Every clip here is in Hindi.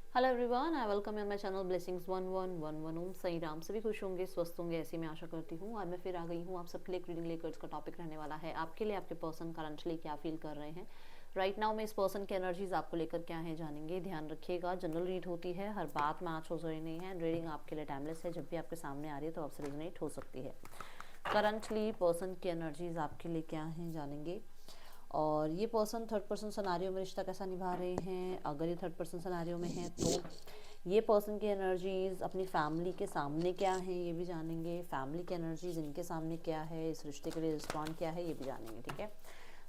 Hello everyone, I welcome you my channel blessings 1111 ओम साई राम। सभी खुश होंगे, स्वस्थ होंगे, ऐसी मैं आशा करती हूँ। आज मैं फिर आ गई हूँ आप सबके लिए एक रीडिंग लेकर। इसका टॉपिक रहने वाला है आपके लिए आपके पर्सन करंटली क्या फील कर रहे हैं राइट नाउ में। इस पर्सन की एनर्जीज आपको लेकर क्या है जानेंगे। ध्यान रखिएगा, जनरल रीड होती है, हर बात मैच हो रही नहीं है। रीडिंग आपके लिए टाइमलेस है, जब भी आपके सामने आ रही है तो आपसे रिजोनेट हो सकती है। करंटली पर्सन की एनर्जीज आपके लिए क्या है जानेंगे। और ये पर्सन थर्ड पर्सन सिनेरियो में रिश्ता कैसा निभा रहे हैं। अगर ये थर्ड पर्सन सिनेरियो में है तो ये पर्सन की एनर्जीज अपनी फैमिली के सामने क्या है ये भी जानेंगे। फैमिली की एनर्जीज इनके सामने क्या है, इस रिश्ते के लिए रिस्पॉन्ड क्या है ये भी जानेंगे। ठीक है,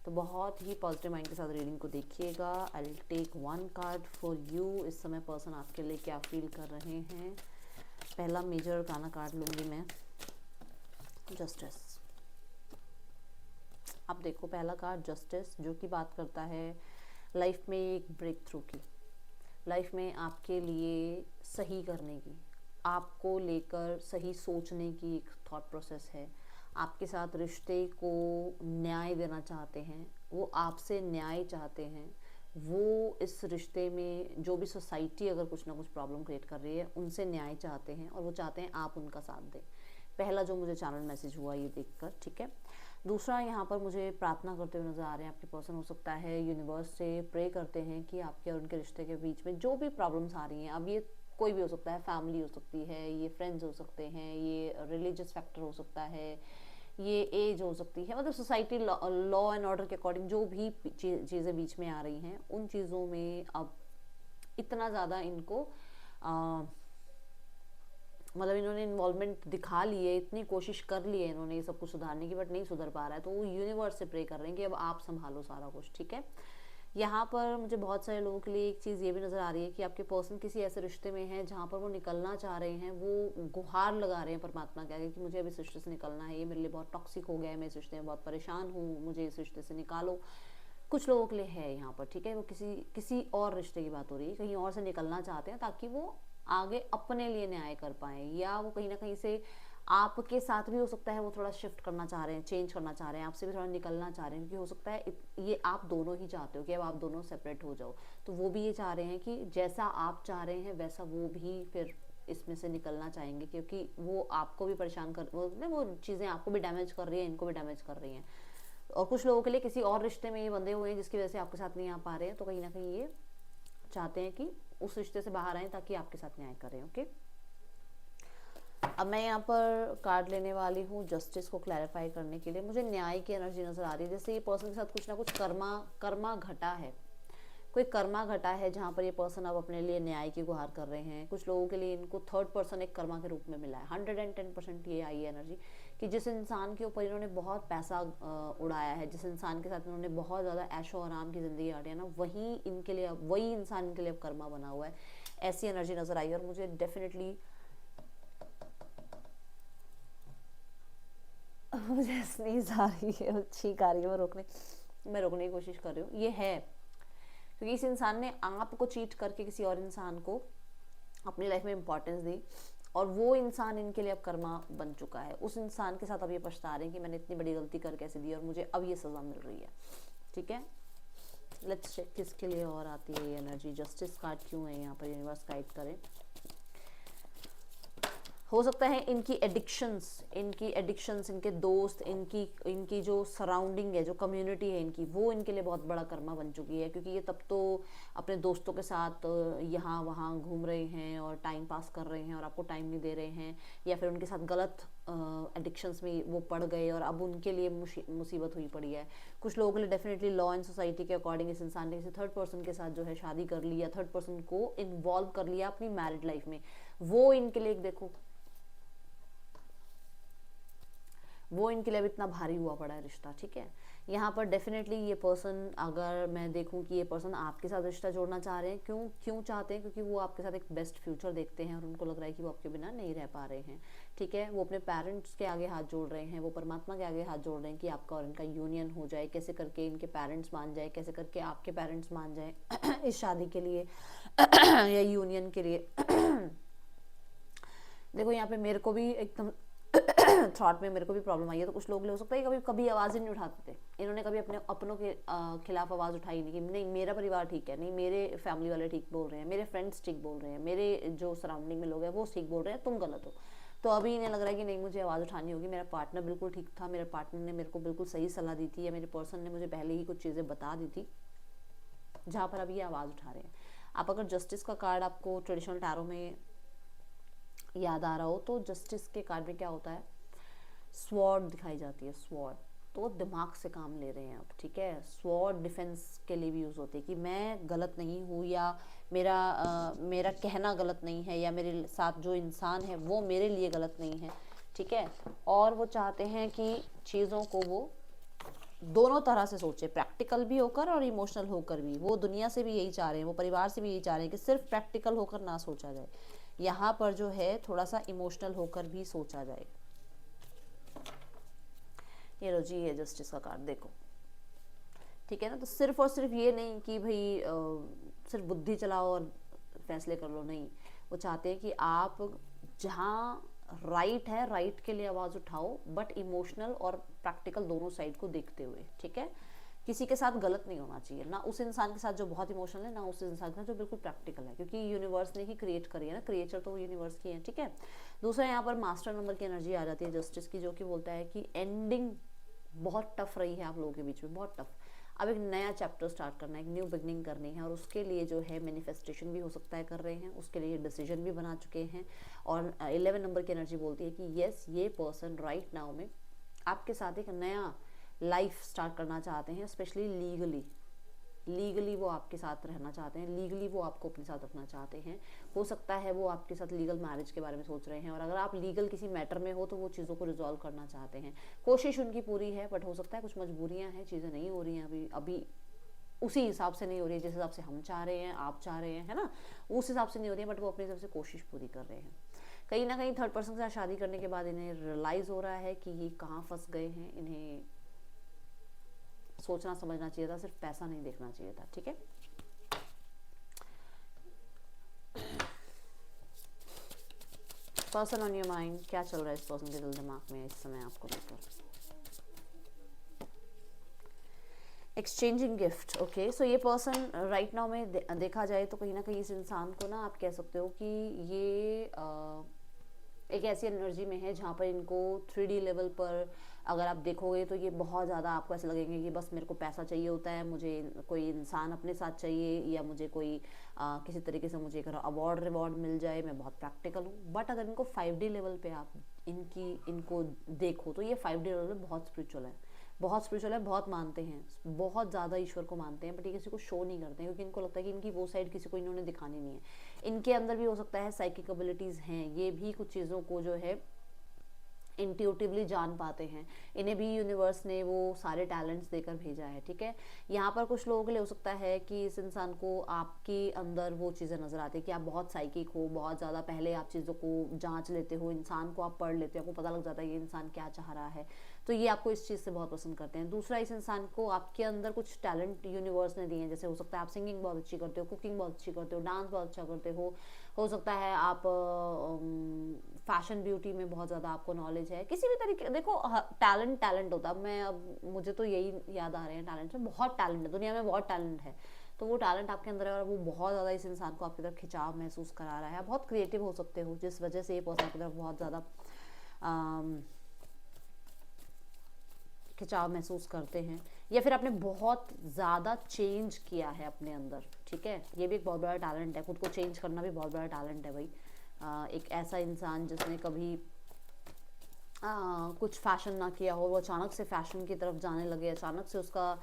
तो बहुत ही पॉजिटिव माइंड के साथ रीडिंग को देखिएगा। I will take one card for you. इस समय पर्सन आपके लिए क्या फील कर रहे हैं। पहला मेजर गाना कार्ड लूँगी मैं, जस्टिस। अब देखो, पहला कार्ड जस्टिस, जो कि बात करता है लाइफ में एक ब्रेक थ्रू की, लाइफ में आपके लिए सही करने की, आपको लेकर सही सोचने की एक थॉट प्रोसेस है। आपके साथ रिश्ते को न्याय देना चाहते हैं, वो आपसे न्याय चाहते हैं। वो इस रिश्ते में जो भी सोसाइटी अगर कुछ ना कुछ प्रॉब्लम क्रिएट कर रही है उनसे न्याय चाहते हैं, और वो चाहते हैं आप उनका साथ दें। पहला जो मुझे चैनल मैसेज हुआ ये देखकर, ठीक है। दूसरा, यहाँ पर मुझे प्रार्थना करते हुए नजर आ रहे हैं आपके पर्सन। हो सकता है यूनिवर्स से प्रे करते हैं कि आपके और उनके रिश्ते के बीच में जो भी प्रॉब्लम्स आ रही हैं, अब ये कोई भी हो सकता है, फैमिली हो सकती है, ये फ्रेंड्स हो सकते हैं, ये रिलीजियस फैक्टर हो सकता है, ये एज हो सकती है, मतलब सोसाइटी लॉ एंड ऑर्डर के अकॉर्डिंग जो भी चीज़ें बीच में आ रही हैं उन चीज़ों में अब इतना ज़्यादा इनको मतलब इन्होंने इन्वॉल्वमेंट दिखा ली है, इतनी कोशिश कर ली है इन्होंने ये सब कुछ सुधारने की, बट नहीं सुधर पा रहा है। तो वो यूनिवर्स से प्रे कर रहे हैं कि अब आप संभालो सारा कुछ। ठीक है, यहाँ पर मुझे बहुत सारे लोगों के लिए एक चीज़ ये भी नज़र आ रही है कि आपके पर्सन किसी ऐसे रिश्ते में है जहाँ पर वो निकलना चाह रहे हैं। वो गुहार लगा रहे हैं परमात्मा के आगे कि मुझे अब इस रिश्ते से निकलना है, ये मेरे लिए बहुत टॉक्सिक हो गया है, मैं इस रिश्ते में बहुत परेशान हूँ, मुझे इस रिश्ते से निकालो। कुछ लोगों के लिए है यहाँ पर, ठीक है। वो किसी किसी और रिश्ते की बात हो रही है, कहीं और से निकलना चाहते हैं ताकि वो आगे अपने लिए न्याय कर पाए, या वो कहीं ना कहीं से आपके साथ भी हो सकता है वो थोड़ा शिफ्ट करना चाह रहे हैं, चेंज करना चाह रहे हैं, आपसे भी थोड़ा निकलना चाह रहे हैं, क्योंकि हो सकता है ये आप दोनों ही चाहते हो कि अब आप दोनों सेपरेट हो जाओ। तो वो भी ये चाह रहे हैं कि जैसा आप चाह रहे हैं वैसा वो भी फिर इसमें से निकलना चाहेंगे, क्योंकि वो आपको भी परेशान कर, वो चीज़ें आपको भी डैमेज कर रही हैं, इनको भी डैमेज कर रही हैं। और कुछ लोगों के लिए किसी और रिश्ते में ये बंधे हुए हैं जिसकी वजह से आपके साथ नहीं आ पा रहे हैं, तो कहीं ना कहीं ये चाहते हैं कि उस रिश्ते से बाहर आए ताकि आपके साथ न्याय करें। ओके, अब मैं यहाँ पर कार्ड लेने वाली हूँ जस्टिस को क्लैरिफाई करने के लिए। मुझे न्याय की एनर्जी नजर आ रही है, जैसे ये पर्सन के साथ कुछ ना कुछ कर्मा कर्मा घटा है, कोई कर्मा घटा है जहाँ पर ये पर्सन अब अपने लिए न्याय की गुहार कर रहे हैं। कुछ लोगों के लिए इनको थर्ड पर्सन एक कर्मा के रूप में मिला है। 110% ये आई एनर्जी कि जिस इंसान के ऊपर इन्होंने बहुत पैसा उड़ाया है, जिस इंसान के साथ इन्होंने बहुत ज़्यादा ऐशो आराम की ज़िंदगी काटी है ना, वही इनके लिए अब वही इंसान इनके लिए अब कर्मा बना हुआ है। ऐसी एनर्जी नज़र आई। और मुझे डेफिनेटली मुझे स्नीज आ रही है, छींक आ रही है, मैं रोकने की कोशिश कर रही हूँ। ये है क्योंकि इस इंसान ने आपको चीट करके किसी और इंसान को अपनी लाइफ में इंपॉर्टेंस दी, और वो इंसान इनके लिए अब कर्मा बन चुका है। उस इंसान के साथ अब ये पछता रहे हैं कि मैंने इतनी बड़ी गलती कर कैसे दी और मुझे अब ये सज़ा मिल रही है। ठीक है, लेट्स चेक किसके लिए और आती है ये एनर्जी। जस्टिस कार्ड क्यों है यहाँ पर, यूनिवर्स गाइड करें। हो सकता है इनकी एडिक्शंस, इनके दोस्त, इनकी इनकी जो सराउंडिंग है, जो कम्युनिटी है इनकी, वो इनके लिए बहुत बड़ा कर्मा बन चुकी है। क्योंकि ये तब तो अपने दोस्तों के साथ यहाँ वहाँ घूम रहे हैं और टाइम पास कर रहे हैं और आपको टाइम नहीं दे रहे हैं, या फिर उनके साथ गलत एडिक्शंस में वो पड़ गए और अब उनके लिए मुसीबत हुई पड़ी है। कुछ लोगों के लिए डेफिनेटली लॉ एंड सोसाइटी के अकॉर्डिंग इस इंसान ने किसी थर्ड पर्सन के साथ जो है शादी कर ली, या थर्ड पर्सन को इन्वॉल्व कर लिया अपनी मैरिड लाइफ में। वो इनके लिए देखो, वो इनके लिए अब इतना भारी हुआ पड़ा है रिश्ता। ठीक है, यहाँ पर डेफिनेटली ये पर्सन, अगर मैं देखूँ कि ये पर्सन आपके साथ रिश्ता जोड़ना चाह रहे हैं, क्यों क्यों चाहते हैं, क्योंकि वो आपके साथ एक बेस्ट फ्यूचर देखते हैं और उनको लग रहा है कि वो आपके बिना नहीं रह पा रहे हैं। ठीक है, वो अपने पेरेंट्स के आगे हाथ जोड़ रहे हैं, वो परमात्मा के आगे हाथ जोड़ रहे हैं कि आपका और इनका यूनियन हो जाए, कैसे करके इनके पेरेंट्स मान जाए, कैसे करके आपके पेरेंट्स मान जाए इस शादी के लिए या यूनियन के लिए। देखो, यहाँ पे मेरे को भी एकदम थॉट में मेरे को भी प्रॉब्लम आई है, तो कुछ लोग ले हो सकता है कभी कभी आवाज़ ही नहीं उठाते थे, इन्होंने कभी अपने अपनों के खिलाफ आवाज़ उठाई नहीं कि नहीं मेरा परिवार ठीक है, नहीं मेरे फैमिली वाले ठीक बोल रहे हैं, मेरे फ्रेंड्स ठीक बोल रहे हैं, मेरे जो सराउंडिंग में लोग हैं वो ठीक बोल रहे हैं, तुम गलत हो। तो अभी इन्हें लग रहा है कि नहीं मुझे आवाज़ उठानी होगी, मेरा पार्टनर बिल्कुल ठीक था, मेरे पार्टनर ने मेरे को बिल्कुल सही सलाह दी थी, या मेरे पर्सन ने मुझे पहले ही कुछ चीज़ें बता दी थी, जहाँ पर अभी ये आवाज़ उठा रहे हैं। आप अगर जस्टिस का कार्ड आपको ट्रेडिशनल टैरो में याद आ रहा हो, तो जस्टिस के कार्ड में क्या होता है, स्वॉर्ड दिखाई जाती है, स्वॉर्ड, तो वो दिमाग से काम ले रहे हैं अब, ठीक है। स्वॉर्ड डिफेंस के लिए भी यूज़ होती है कि मैं गलत नहीं हूँ, या मेरा कहना गलत नहीं है, या मेरे साथ जो इंसान है वो मेरे लिए गलत नहीं है, ठीक है। और वो चाहते हैं कि चीज़ों को वो दोनों तरह से सोचे, प्रैक्टिकल भी होकर और इमोशनल होकर भी। वो दुनिया से भी यही चाह रहे हैं, वो परिवार से भी यही चाह रहे हैं कि सिर्फ प्रैक्टिकल होकर ना सोचा जाए, यहाँ पर जो है थोड़ा सा इमोशनल होकर भी सोचा जाए। ये लो जी, ये जस्टिस का कार्ड देखो, ठीक है ना। तो सिर्फ और सिर्फ ये नहीं कि भाई सिर्फ बुद्धि चलाओ और फैसले कर लो, नहीं, वो चाहते हैं कि आप जहाँ राइट है राइट के लिए आवाज़ उठाओ, बट इमोशनल और प्रैक्टिकल दोनों साइड को देखते हुए, ठीक है। किसी के साथ गलत नहीं होना चाहिए, ना उस इंसान के साथ जो बहुत इमोशनल है, ना उस इंसान के साथ जो बिल्कुल प्रैक्टिकल है, क्योंकि यूनिवर्स ने ही क्रिएट करी है ना, क्रिएचर तो यूनिवर्स की है, ठीक है। दूसरा यहाँ पर मास्टर नंबर की एनर्जी आ जाती है जस्टिस की, जो कि बोलता है कि एंडिंग बहुत टफ रही है आप लोगों के बीच में, बहुत टफ। अब एक नया चैप्टर स्टार्ट करना है, एक न्यू बिगनिंग करनी है, और उसके लिए जो है मैनिफेस्टेशन भी हो सकता है कर रहे हैं, उसके लिए डिसीजन भी बना चुके हैं। और 11 नंबर की एनर्जी बोलती है कि यस, ये पर्सन राइट नाउ में आपके साथ एक नया लाइफ स्टार्ट करना चाहते हैं, स्पेशली लीगली वो आपके साथ रहना चाहते हैं, लीगली वो आपको अपने साथ रखना चाहते हैं। हो सकता है वो आपके साथ लीगल मैरिज के बारे में सोच रहे हैं, और अगर आप लीगल किसी मैटर में हो तो वो चीज़ों को रिजॉल्व करना चाहते हैं। कोशिश उनकी पूरी है, बट हो सकता है कुछ मजबूरियां हैं, चीज़ें नहीं हो रही हैं अभी उसी हिसाब से नहीं हो रही है जिस हिसाब से हम चाह रहे हैं, आप चाह रहे हैं, है ना, उस हिसाब से नहीं हो रही है, बट वो अपनी तरफ से कोशिश पूरी कर रहे हैं। कहीं ना कहीं थर्ड पर्सन के साथ शादी करने के बाद इन्हें रियलाइज़ हो रहा है कि ये कहाँ फंस गए हैं, इन्हें सोचना समझना चाहिए था, सिर्फ पैसा नहीं देखना चाहिए था, ठीक है। पर्सन ऑन योर माइंड, क्या चल रहा है इस पर्सन के दिल दिमाग में इस समय आपको लेकर। Exchanging gift, okay. सो ये पर्सन राइट नाउ में देखा जाए तो कहीं ना कहीं इस इंसान को ना आप कह सकते हो कि ये एक ऐसी एनर्जी में है जहाँ पर इनको 3D लेवल पर अगर आप देखोगे तो ये बहुत ज़्यादा आपको ऐसे लगेंगे कि बस मेरे को पैसा चाहिए होता है, मुझे कोई इंसान अपने साथ चाहिए, या मुझे कोई किसी तरीके से मुझे एक अवार्ड रिवॉर्ड मिल जाए, मैं बहुत प्रैक्टिकल हूँ। बट अगर इनको 5D लेवल पे आप इनको देखो तो ये 5D लेवल पे बहुत स्पिरिचुअल है, बहुत स्पिरिचुअल है, बहुत मानते हैं, बहुत ज़्यादा ईश्वर को मानते हैं, बट ये किसी को शो नहीं करते हैं, क्योंकि इनको लगता है कि इनकी वो साइड किसी को इन्होंने दिखानी नहीं है। इनके अंदर भी हो सकता है साइकिक एबिलिटीज़ हैं, ये भी कुछ चीज़ों को जो है इंट्यूटिवली जान पाते हैं, इन्हें भी यूनिवर्स ने वो सारे टैलेंट्स देकर भेजा है, ठीक है। यहाँ पर कुछ लोगों के लिए हो सकता है कि इस इंसान को आपके अंदर वो चीज़ें नज़र आती है कि आप बहुत साइकिक हो, बहुत ज़्यादा पहले आप चीज़ों को जांच लेते हो, इंसान को आप पढ़ लेते हो, आपको पता लग जाता है ये इंसान क्या चाह रहा है, तो ये आपको इस चीज़ से बहुत पसंद करते हैं। दूसरा, इस इंसान को आपके अंदर कुछ टैलेंट यूनिवर्स ने दिए हैं, जैसे हो सकता है आप सिंगिंग बहुत अच्छी करते हो, कुकिंग बहुत अच्छी करते हो, डांस बहुत अच्छा करते हो सकता है आप फैशन ब्यूटी में बहुत ज़्यादा आपको नॉलेज है, किसी भी तरीके, देखो टैलेंट होता है। अब मुझे तो यही याद आ रहे हैं टैलेंट में, बहुत टैलेंट है दुनिया में, बहुत टैलेंट है, तो वो टैलेंट आपके अंदर है और वो बहुत ज़्यादा इस इंसान को आपकी तरफ खिंचाव महसूस करा रहा है। बहुत क्रिएटिव हो सकते हो, जिस वजह से ये पर्सन आपकी तरफ बहुत ज़्यादा खिंचाव महसूस करते हैं, या फिर आपने बहुत ज़्यादा चेंज किया है अपने अंदर, ठीक है। ये भी एक बहुत बड़ा टैलेंट है, खुद को चेंज करना भी बहुत बड़ा टैलेंट है भाई। एक ऐसा इंसान जिसने कभी कुछ फैशन ना किया हो, वो अचानक से फैशन की तरफ जाने लगे, अचानक से उसका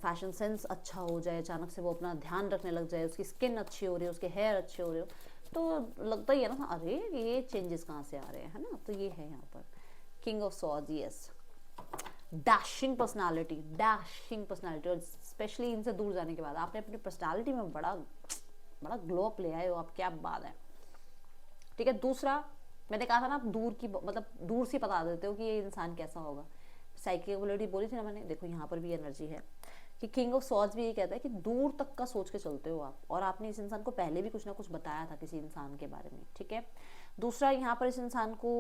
फैशन सेंस अच्छा हो जाए, अचानक से वो अपना ध्यान रखने लग जाए, उसकी स्किन अच्छी हो रही है, उसके हेयर अच्छे हो रहे हो, तो लगता ही है ना, अरे ये चेंजेस कहाँ से आ रहे हैं, है ना। तो ये है यहाँ पर king of swords, yes, dashing personality, और स्पेशली इनसे दूर जाने के बाद आपने अपनी पर्सनालिटी में बड़ा बड़ा ग्लो अप ले आए हो आप, क्या बात है, ठीक है। दूसरा, मैंने कहा था ना, आप दूर की मतलब दूर से बता देते हो कि ये इंसान कैसा होगा, साइकिक एबिलिटी बोली थी ना मैंने, देखो यहाँ पर भी एनर्जी है कि किंग ऑफ सॉर्ड्स भी ये कहता है कि दूर तक का सोच के चलते हो आप, और आपने इस इंसान को पहले भी कुछ ना कुछ बताया था किसी इंसान के बारे में, ठीक है। दूसरा, यहाँ पर इस इंसान को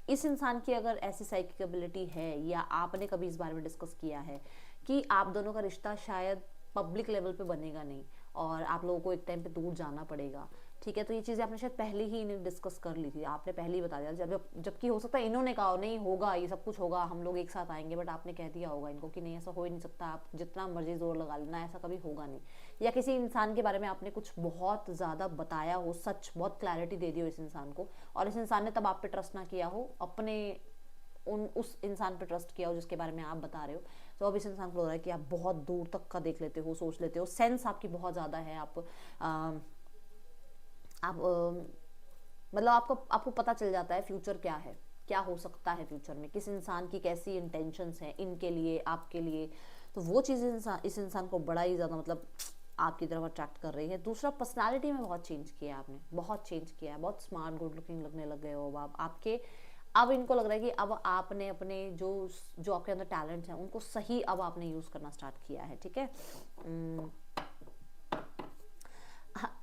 इस इंसान की अगर ऐसी साइकिक एबिलिटी है या आपने कभी इस बारे में डिस्कस किया है कि आप दोनों का रिश्ता शायद पब्लिक लेवल पे बनेगा नहीं और आप लोगों को एक टाइम पे दूर जाना पड़ेगा, ठीक है, तो ये चीज़ें आपने शायद पहले ही इन्हें डिस्कस कर ली थी, आपने पहले ही बता दिया, जबकि हो सकता है इन्होंने कहा नहीं होगा ये सब कुछ होगा, हम लोग एक साथ आएंगे, बट आपने कह दिया होगा इनको कि नहीं ऐसा हो ही नहीं सकता, आप जितना मर्जी जोर लगा लेना ऐसा कभी होगा नहीं। या किसी इंसान के बारे में आपने कुछ बहुत ज़्यादा बताया हो, सच बहुत क्लैरिटी दे दी हो इस इंसान को, और इस इंसान ने तब आप पे ट्रस्ट ना किया हो, अपने उस इंसान पे ट्रस्ट किया हो जिसके बारे में आप बता रहे हो, तो अब इस इंसान को लग रहा है कि आप बहुत दूर तक का देख लेते हो, सोच लेते हो, सेंस आपकी बहुत ज़्यादा है, आप मतलब आपको पता चल जाता है फ्यूचर क्या है, क्या हो सकता है फ्यूचर में, किस इंसान की कैसी इंटेंशंस हैं इनके लिए, आपके लिए, तो वो चीज़ इस इंसान को बड़ा ही ज़्यादा मतलब आपकी तरफ अट्रैक्ट कर रही है। दूसरा, पर्सनालिटी में बहुत चेंज किया है आपने, बहुत चेंज किया है, बहुत स्मार्ट गुड लुकिंग लगने लग गए हो आप, आपके अब इनको लग रहा है कि अब आपने अपने जो आपके अंदर टैलेंट हैं उनको सही अब आपने यूज़ करना स्टार्ट किया है, ठीक है।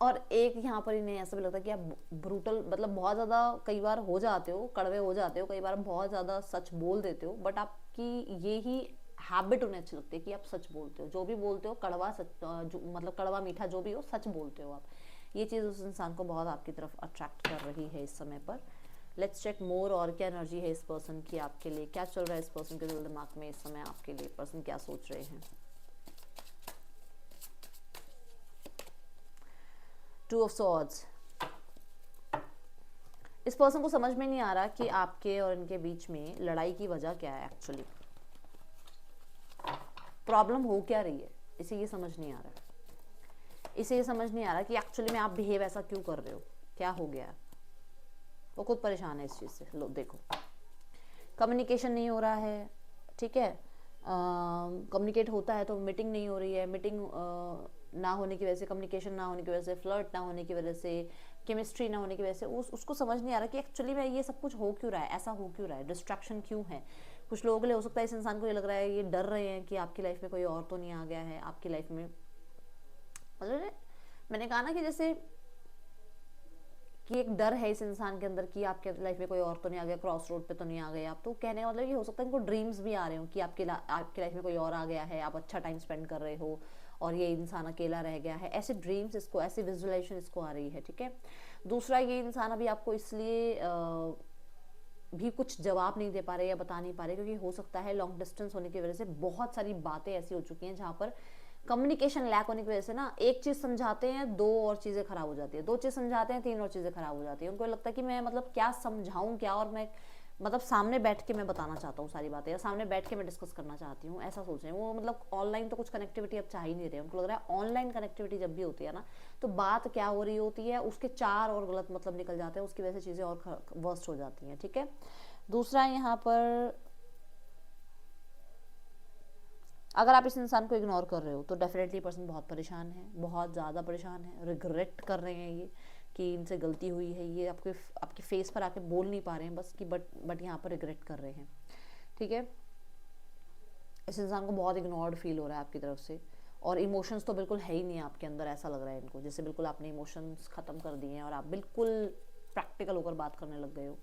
और एक यहाँ पर इन्हें ऐसा भी लगता है कि आप ब्रूटल मतलब बहुत ज़्यादा कई बार हो जाते हो, कड़वे हो जाते हो, कई बार बहुत ज़्यादा सच बोल देते हो, बट आपकी ये ही हैबिट उन्हें अच्छी लगती है कि आप सच बोलते हो, जो भी बोलते हो कड़वा सच, जो मतलब कड़वा मीठा जो भी हो सच बोलते हो आप, ये चीज़ उस इंसान को बहुत आपकी तरफ अट्रैक्ट कर रही है इस समय पर। लेट्स चेक मोर, और क्या एनर्जी है इस पर्सन की आपके लिए, क्या चल रहा है इस पर्सन के दिल दिमाग में इस समय आपके लिए, पर्सन क्या सोच रहे हैं। टू ऑफ सॉर्ड्स, इस पर्सन को समझ में नहीं आ रहा कि आपके और इनके बीच में लड़ाई की वजह क्या है, एक्चुअली प्रॉब्लम हो क्या रही है, इसे ये समझ नहीं आ रहा, इसे ये समझ नहीं आ रहा कि एक्चुअली में आप बिहेव ऐसा क्यों कर रहे हो, क्या हो गया, वो खुद परेशान है इस चीज़ से। लो देखो, कम्युनिकेशन नहीं हो रहा है, ठीक है, कम्युनिकेट होता है तो मीटिंग नहीं हो रही है, मीटिंग ना होने की वजह से, कम्युनिकेशन ना होने की वजह से, फ्लर्ट ना होने की वजह से, केमिस्ट्री ना होने की वजह से, उसको समझ नहीं आ रहा कि एक्चुअली में ये सब कुछ हो क्यों रहा है, ऐसा हो क्यों रहा है, डिस्ट्रैक्शन क्यों है। कुछ लोगों के लिए हो सकता है इस इंसान को ये लग रहा है, ये डर रहे हैं कि आपकी लाइफ में कोई और तो नहीं आ गया है आपकी लाइफ में, मतलब मैंने कहा ना कि जैसे कि एक डर है इस इंसान के अंदर कि आपके लाइफ में कोई और तो नहीं आ गया, क्रॉस रोड पे तो नहीं आ गए आप, तो कहने का मतलब ये हो सकता है इनको ड्रीम्स भी आ रहे हो कि आपकी लाइफ में कोई और आ गया है, आप अच्छा टाइम स्पेंड कर रहे हो और ये इंसान अकेला रह गया है, ऐसे ड्रीम्स इसको, ऐसी विजुअलाइजेशन इसको आ रही है, ठीक है। दूसरा, ये इंसान अभी आपको इसलिए भी कुछ जवाब नहीं दे पा रहे या बता नहीं पा रहे क्योंकि हो सकता है लॉन्ग डिस्टेंस होने की वजह से बहुत सारी बातें ऐसी हो चुकी हैं जहाँ पर कम्युनिकेशन लैक होने की वजह से ना एक चीज़ समझाते हैं, दो और चीज़ें खराब हो जाती है, दो चीज़ समझाते हैं, तीन और चीज़ें खराब हो जाती है, उनको लगता है कि मैं मतलब क्या समझाऊं क्या, और मैं मतलब सामने बैठ के मैं बताना चाहता हूँ सारी बातें, या सामने बैठ के मैं डिस्कस करना चाहती हूँ, ऐसा सोच रहे हैं वो, मतलब ऑनलाइन तो कुछ कनेक्टिविटी अब चाह ही नहीं रहे, उनको लग रहा है ऑनलाइन कनेक्टिविटी जब भी होती है ना तो बात क्या हो रही होती है उसके चार और गलत मतलब निकल जाते हैं, उसकी वजह से चीज़ें और वर्स्ट हो जाती हैं, ठीक है। दूसरा, यहाँ पर अगर आप इस इंसान को इग्नोर कर रहे हो तो डेफिनेटली पर्सन बहुत परेशान है, बहुत ज़्यादा परेशान है, रिग्रेट कर रहे हैं ये कि इनसे गलती हुई है, ये आपके फेस पर आके बोल नहीं पा रहे हैं बस कि बट यहाँ पर रिग्रेट कर रहे हैं, ठीक है। इस इंसान को बहुत इग्नोर्ड फील हो रहा है आपकी तरफ से, और इमोशंस तो बिल्कुल है ही नहीं आपके अंदर, ऐसा लग रहा है इनको जैसे बिल्कुल आपने इमोशंस ख़त्म कर दिए हैं और आप बिल्कुल प्रैक्टिकल होकर बात करने लग गए हो।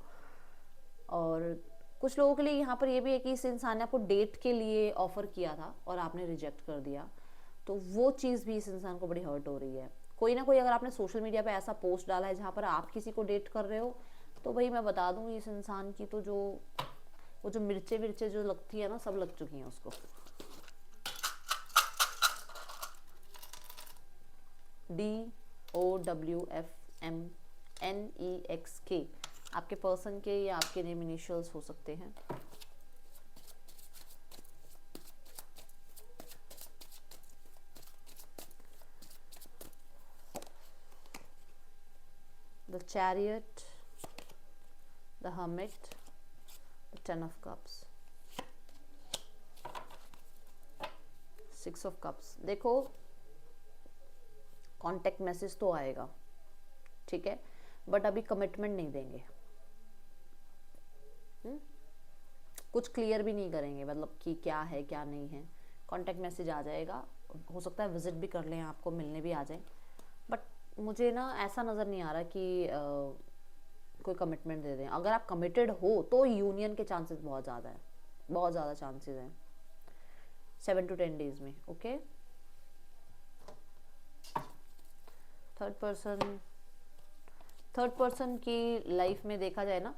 और कुछ लोगों के लिए यहाँ पर ये भी है कि इस इंसान ने आपको डेट के लिए ऑफर किया था और आपने रिजेक्ट कर दिया, तो वो चीज़ भी इस इंसान को बड़ी हर्ट हो रही है। कोई ना कोई अगर आपने सोशल मीडिया पे ऐसा पोस्ट डाला है जहाँ पर आप किसी को डेट कर रहे हो, तो भाई मैं बता दूँ इस इंसान की तो वो जो मिर्चे जो लगती है ना सब लग चुकी हैं उसको। DOWFMNEXK आपके पर्सन के या आपके नेम इनिशियल्स हो सकते हैं। The Chariot, the Hermit, the Ten of Cups, Six of Cups। देखो कॉन्टेक्ट मैसेज तो आएगा, ठीक है, बट अभी कमिटमेंट नहीं देंगे, कुछ क्लियर भी नहीं करेंगे मतलब कि क्या है क्या नहीं है। कॉन्टेक्ट मैसेज आ जाएगा, हो सकता है विजिट भी कर लें, आपको मिलने भी आ जाए, बट मुझे ना ऐसा नज़र नहीं आ रहा कि कोई कमिटमेंट दे दें। अगर आप कमिटेड हो तो यूनियन के चांसेस बहुत ज़्यादा है, बहुत ज़्यादा चांसेस हैं 7 to 10 डेज में। ओके, थर्ड पर्सन की लाइफ में देखा जाए ना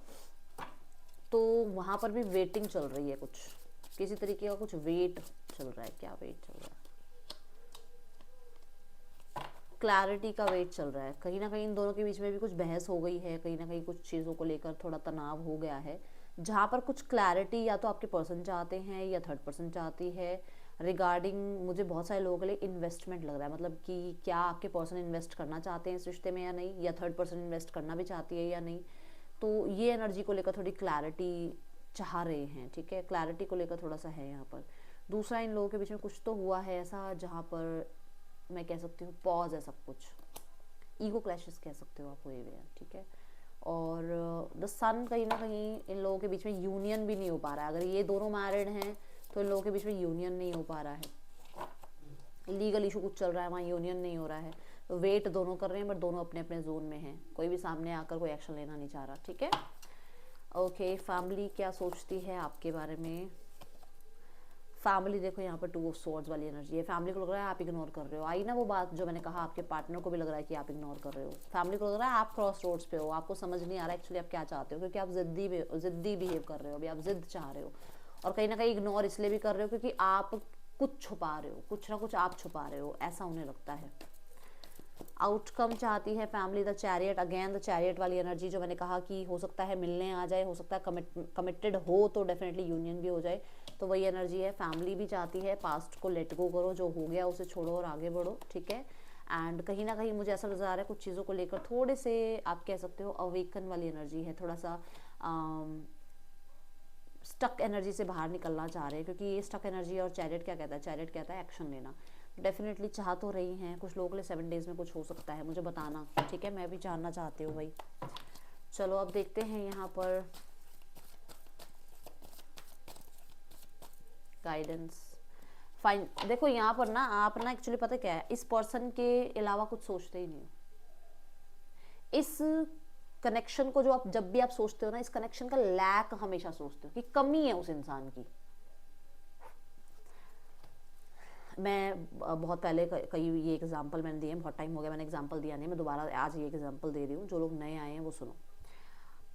तो वहाँ पर भी वेटिंग चल रही है, कुछ किसी तरीके का कुछ वेट चल रहा है। क्या वेट चल रहा है? क्लैरिटी का वेट चल रहा है। कहीं ना कहीं इन दोनों के बीच में भी कुछ बहस हो गई है, कहीं ना कहीं कुछ चीज़ों को लेकर थोड़ा तनाव हो गया है, जहाँ पर कुछ क्लैरिटी या तो आपके पर्सन चाहते हैं या थर्ड पर्सन चाहती है रिगार्डिंग। मुझे बहुत सारे लोगों के लिए इन्वेस्टमेंट लग रहा है, मतलब कि क्या आपके पर्सन इन्वेस्ट करना चाहते हैं इस रिश्ते में या नहीं, या थर्ड पर्सन इन्वेस्ट करना भी चाहती है या नहीं। तो ये एनर्जी को लेकर थोड़ी क्लैरिटी चाह रहे हैं, ठीक है, क्लैरिटी को लेकर थोड़ा सा है यहाँ पर। दूसरा, इन लोगों के बीच में कुछ तो हुआ है ऐसा जहाँ पर मैं कह सकती हूँ पॉज है, सब कुछ ईगो क्लैशेस कह सकते हो आप, हुए हुए हैं, ठीक है। और द सन, कहीं ना कहीं इन लोगों के बीच में यूनियन भी नहीं हो पा रहा है। अगर ये दोनों मैरिड हैं तो इन लोगों के बीच में यूनियन नहीं हो पा रहा है, लीगल इशू कुछ चल रहा है, वहाँ यूनियन नहीं हो रहा है। तो वेट दोनों कर रहे हैं, बट दोनों अपने अपने जोन में हैं, कोई भी सामने आकर कोई एक्शन लेना नहीं चाह रहा, ठीक है। ओके, फैमिली क्या सोचती है आपके बारे में? फैमिली देखो यहाँ पर 2 ऑफ स्वॉर्ड्स वाली एनर्जी है। फैमिली को लग रहा है आप इग्नोर कर रहे हो। आई ना वो बात जो मैंने कहा, आपके पार्टनर को भी लग रहा है कि आप इग्नोर कर रहे हो। फैमिली को लग रहा है आप क्रॉस रोड्स पे हो, आपको समझ नहीं आ रहा एक्चुअली आप क्या चाहते हो, क्योंकि आप जिद्दी बिहेव कर रहे हो, अभी आप जिद चाह रहे हो। और कहीं ना कहीं इग्नोर इसलिए भी कर रहे हो क्योंकि आप कुछ छुपा रहे हो, कुछ ना कुछ आप छुपा रहे हो, ऐसा उन्हें लगता है। आउटकम चाहती है family the chariot, again the chariot वाली एनर्जी जो मैंने कहा कि हो सकता है मिलने आ जाए, हो सकता है कमिटेड हो तो डेफिनेटली यूनियन भी हो जाए, तो वही एनर्जी है। फैमिली भी चाहती है पास्ट को लेट गो करो, जो हो गया उसे छोड़ो और आगे बढ़ो, ठीक है। एंड कहीं ना कहीं मुझे ऐसा नजर आ रहा है कुछ चीज़ों को लेकर थोड़े से आप कह सकते हो अवेकन वाली एनर्जी है, थोड़ा सा स्टक एनर्जी से बाहर निकलना चाह रहे हैं, क्योंकि ये स्टक एनर्जी और चैरियट क्या कहता है, चैरियट कहता है एक्शन लेना। डेफिनेटली चाह तो रही हैं, कुछ लोगों के लिए 7 डेज में कुछ हो सकता है, मुझे बताना, ठीक है, मैं भी जानना चाहती हूँ भाई। चलो अब देखते हैं यहाँ पर गाइडेंस। फाइन, देखो यहाँ पर ना आप ना एक्चुअली पता क्या है, इस पर्सन के अलावा कुछ सोचते ही नहीं हो। इस कनेक्शन को जो आप जब भी आप सोचते हो ना, इस कनेक्शन का लैक हमेशा सोचते हो कि कमी है उस इंसान की। मैं बहुत पहले कई ये एग्जांपल मैंने दिए हैं, बहुत टाइम हो गया मैंने एग्जांपल दिया नहीं, मैं दोबारा आज ये एग्जांपल दे रही हूँ। जो लोग नए आए हैं वो सुनो।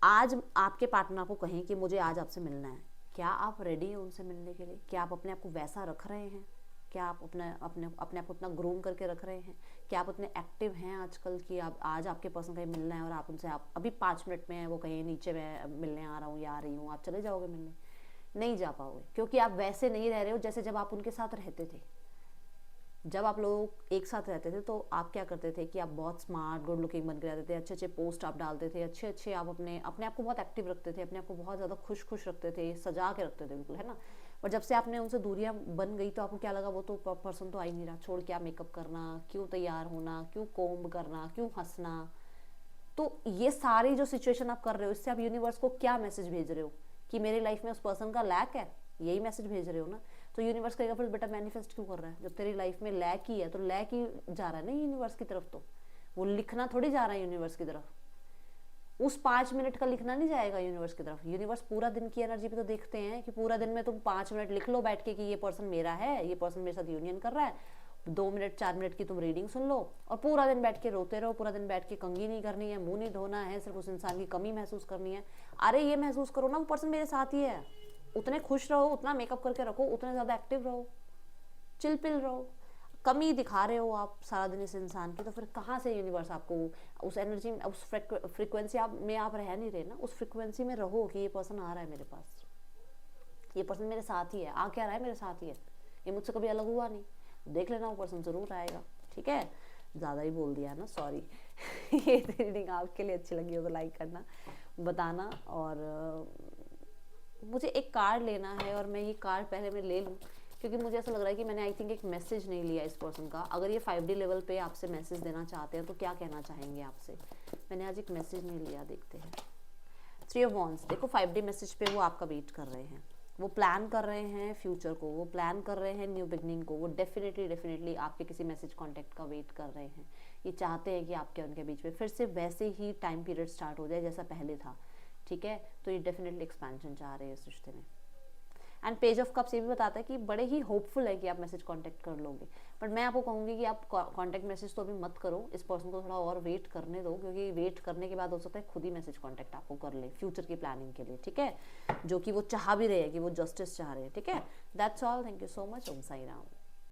आज आपके पार्टनर को कहें कि मुझे आज आपसे मिलना है, क्या आप रेडी हैं उनसे मिलने के लिए? क्या आप अपने आप को वैसा रख रहे हैं? क्या आप अपने आप को इतना ग्रूम करके रख रहे हैं? क्या आप उतने एक्टिव हैं आजकल कि आप आज आपके पर्सन कहीं मिलना है और आप उनसे आप अभी 5 मिनट में वो कहीं नीचे मैं मिलने आ रहा हूँ या आ रही हूँ, आप चले जाओगे मिलने? नहीं जा पाओगे, क्योंकि आप वैसे नहीं रह रहे हो जैसे जब आप उनके साथ रहते थे। जब आप लोग एक साथ रहते थे तो आप क्या करते थे कि आप बहुत स्मार्ट गुड लुकिंग बन के रहते थे, अच्छे अच्छे पोस्ट आप डालते थे, अच्छे अच्छे आप अपने आप को बहुत एक्टिव रखते थे, अपने आप को बहुत ज़्यादा खुश रखते थे, सजा के रखते थे बिल्कुल, है ना। और जब से आपने उनसे दूरियां बन गई तो आपको क्या लगा, वो तो पर्सन तो आ ही नहीं रहा, छोड़ क्या मेकअप करना, क्यों तैयार होना, क्यों कोम्ब करना, क्यों हंसना। तो ये सारी जो सिचुएशन आप कर रहे हो, इससे आप यूनिवर्स को क्या मैसेज भेज रहे हो कि मेरी लाइफ में उस पर्सन का लैक है, यही मैसेज भेज रहे हो ना। तो यूनिवर्स कहेगा फिर बेटा मैनिफेस्ट क्यों कर रहा है, जब तेरी लाइफ में लैक ही है तो लैक ही जा रहा है ना यूनिवर्स की तरफ। तो वो लिखना थोड़ी जा रहा है यूनिवर्स की तरफ, उस 5 मिनट का लिखना नहीं जाएगा यूनिवर्स की तरफ। यूनिवर्स पूरा दिन की एनर्जी पे तो देखते हैं कि पूरा दिन में तुम 5 मिनट लिख लो बैठ के कि ये पर्सन मेरा है, ये पर्सन मेरे साथ यूनियन कर रहा है। 2 मिनट 4 मिनट की तुम रीडिंग सुन लो और पूरा दिन बैठ के रोते रहो, पूरा दिन बैठ के कंघी नहीं करनी है, मुंह नहीं धोना है, सिर्फ उस इंसान की कमी महसूस करनी है। अरे ये महसूस करो ना वो पर्सन मेरे साथ ही है, उतने खुश रहो, उतना मेकअप करके रखो, उतने ज़्यादा एक्टिव रहो, चिल पिल रहो। कमी दिखा रहे हो आप सारा दिन इस इंसान की, तो फिर कहाँ से यूनिवर्स आपको उस एनर्जी में, उस फ्रिक्वेंसी में आप रह नहीं रहे ना, उस फ्रिक्वेंसी में रहो कि ये पर्सन आ रहा है मेरे पास, ये पर्सन मेरे साथ ही है, आ क्या रहा है मेरे साथ ही है, ये मुझसे कभी अलग हुआ नहीं, देख लेना वो पर्सन जरूर आएगा, ठीक है। ज़्यादा ही बोल दिया ना, सॉरी। ये रीडिंग आपके लिए अच्छी लगी हो तो लाइक करना, बताना। और मुझे एक कार्ड लेना है और मैं ये कार्ड पहले मैं ले लूँ, क्योंकि मुझे ऐसा लग रहा है कि मैंने आई थिंक एक मैसेज नहीं लिया इस पर्सन का। अगर ये 5D लेवल पे आपसे मैसेज देना चाहते हैं तो क्या कहना चाहेंगे आपसे? मैंने आज एक मैसेज नहीं लिया, देखते हैं। 3 ऑफ वॉन्ड्स, देखो 5D मैसेज पे वो आपका वेट कर रहे हैं, वो प्लान कर रहे हैं फ्यूचर को, वो प्लान कर रहे हैं न्यू बिगनिंग को, वो डेफिनेटली आपके किसी मैसेज कॉन्टैक्ट का वेट कर रहे हैं। ये चाहते हैं कि आपके उनके बीच में फिर से वैसे ही टाइम पीरियड स्टार्ट हो जाए जैसा पहले था, ठीक है। तो ये डेफिनेटली एक्सपेंशन चाह रहे हैं इस रिश्ते में। एंड पेज ऑफ कप्स ये भी बताता है कि बड़े ही होपफुल है कि आप मैसेज कांटेक्ट कर लोगे, बट मैं आपको कहूँगी कि आप कांटेक्ट मैसेज तो अभी मत करो, इस पर्सन को थोड़ा और वेट करने दो, क्योंकि वेट करने के बाद हो सकता है खुद ही मैसेज कांटेक्ट आपको कर ले फ्यूचर की प्लानिंग के लिए, ठीक है, जो कि वो चाह भी रहे हैं, कि वो जस्टिस चाह रहे हैं, ठीक है। That's all, thank you so much, Om Sai Ram.